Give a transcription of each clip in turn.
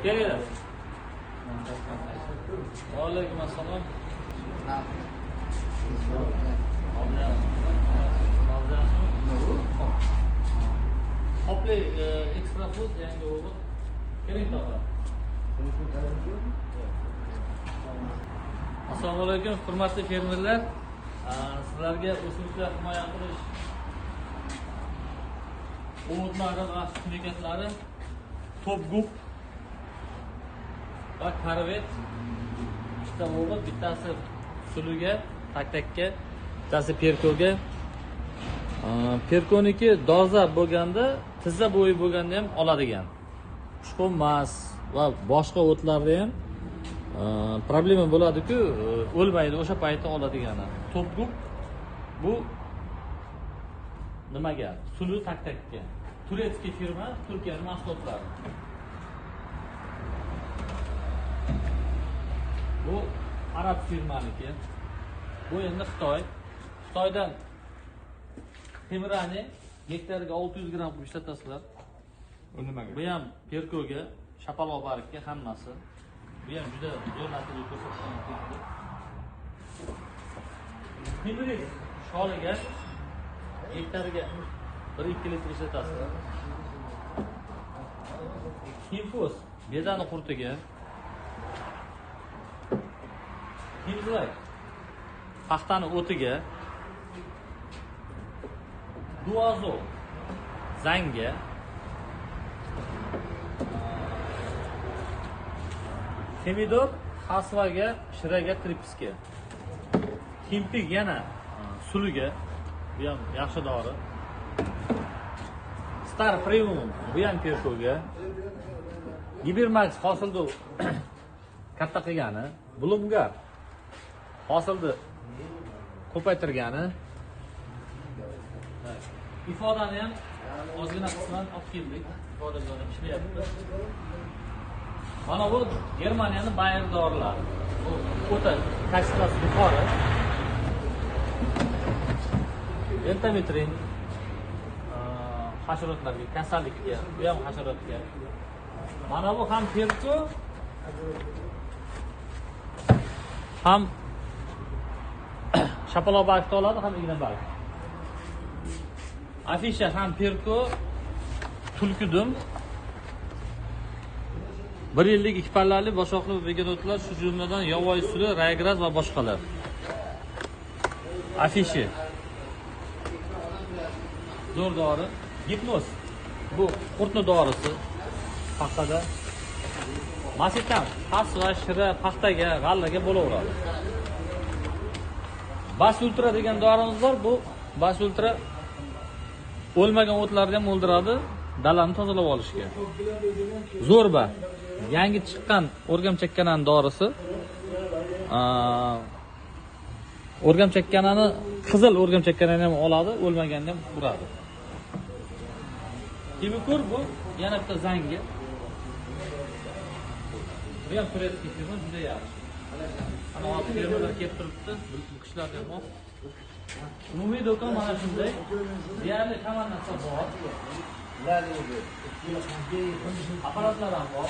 Kelinglar. Alaykum assalom. Hopli ekstra food yangi o'g'il. Keling tog'a. Assalomu alaykum, hurmatli fermerlar. Sizlarga o'simliklar himoya qilish o'g'itlar va ximikatlari Topgub va Karvet ikkita o'g'it, bittasi suluga, taktakka, bittasi perkoga. Perkoniki doza bo'lganda, tizza bo'yi bo'lganda ham oladigan. Chuqurmas va boshqa o'tlarda ham problema bo'ladi-ku, o'lmaydi, o'sha paytda oladigani. Topgub bu nimaga? Sulu taktakka. Turetskiy firma, Turkiyaning mahsulotlari. Bu arab firmaniki. Bu endi Xitoy. Xitoydan temirani hektariga 600 gram qilib ishlatasizlar. Bu ham perkoga, shapaloq bargga hammasi. Bu ham juda zo'r natija ko'rsatgan. Temiri sholiga hektariga 1-2 litr ishlatasizlar. Infos bedani qurtiga. Himzlak paxtani o'tiga. Duazo zanga. Temidor xasvaga, shiraga, tripiska. Himpik yana suluga. Bu ham yaxshi dori. Star Premium bu ham perkoga. Gibermax hosilni katta qilgani, Blumgar hosilni ko'paytirgani. Ifodani ham ozgina qisman olib keldik. Ifoda bilan ishlayapti. Mana bu Germaniyaning Bayer dorilari. Bu o'ta kачествоsi yuqori. Entamitrin hasharotlarga, kasallikka, bu ham hasharotga. Mana bu ham perko, ham shapaloq bargda oladi, ham igna barg. Afisha ham perko, tulkudum. 1 yillik 2 pallali boshoqli veganotlar, shu jumladan yovvoyi suli, raygraz va boshqalar. Afishi zo'r dori. Gipnoz bu qurtni dorisi paxtada. Masitam xasva, shira, paxtaga, g'allaga bo'laveradi. Bas ultra degan dorimiz bor. Bu Bas ultra o'lmagan o'tlarni ham o'ldiradi, dalani tozalab olishga. Zo'rba yangi chiqqan o'rgamchakkanani dorisi. O'rgamchakkanani, qizil o'rgamchakkanani ham oladi, o'lmaganni ham uradi. Kibikur bu yana bitta zangi. Bu ham turetskiy firma, juda yaxshi. Ana hozir firmalar kelib turibdi, bu qishlarda ham. Umumiy do'kon mana shunday. Deyarli hamma narsa bor. Aparatlar ham bor.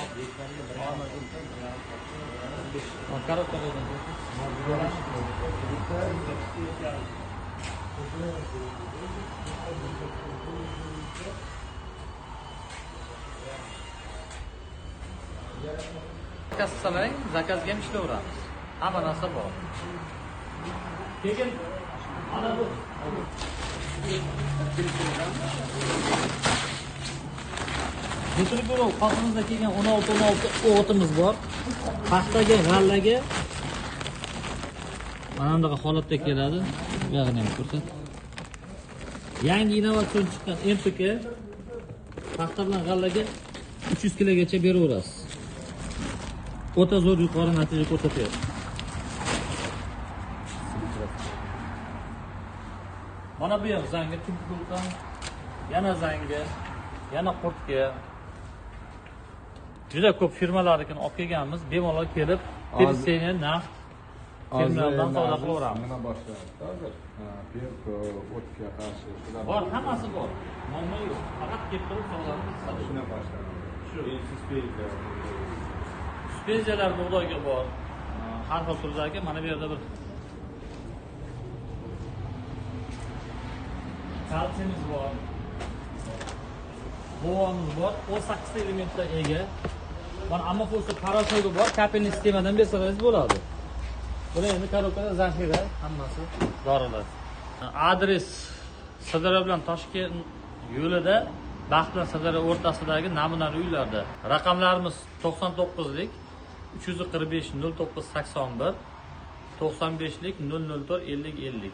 Kassalang, zakazga ham ishlayveramiz. Hamma narsa bor. Keyin mana bu Butirgurov qo'limizda kelgan 16 o'g'itimiz bor. Paxtaga, g'allaga mana bunday holatda keladi. Bu yerni ham ko'rsat. Yangi innovatsion chiqqan MPK paxta bilan g'allaga 300 kilogacha beraverasiz. O'ta zo'r yuqori natija ko'rsatadi. Mana bu ham zanga tulquldan, yana zanga, yana qurtga. Juda ko'p firmalarnikini olib kelganmiz. Bemalol kelib, perseni narx firmalardan savdo qilaveramiz. Mana boshladi. Hozir perko, o'tga qarshi shular bor, hammasi bor. Muammo yo'q. Faqat kelib turib savdo qilamiz. Shuna boshladi. Shu siz Speziyalar bug'doyga bor. Har xil turdagi mana bu yerda bir kalsiyimiz bor. Bovamiz bor. 18 ta elementga ega. Mana ammofosi parashoyga bor. Kapelni sistemadan bersangiz bo'ladi. Bular endi korobkada zaxira hammasi dorilar. Adres Sirdaryo bilan Toshkent yo'lida Baxt bilan Sirdaryo o'rtasidagi namunali uylarda. Raqamlarimiz 99lik 345 0981 95lik 004 50 50.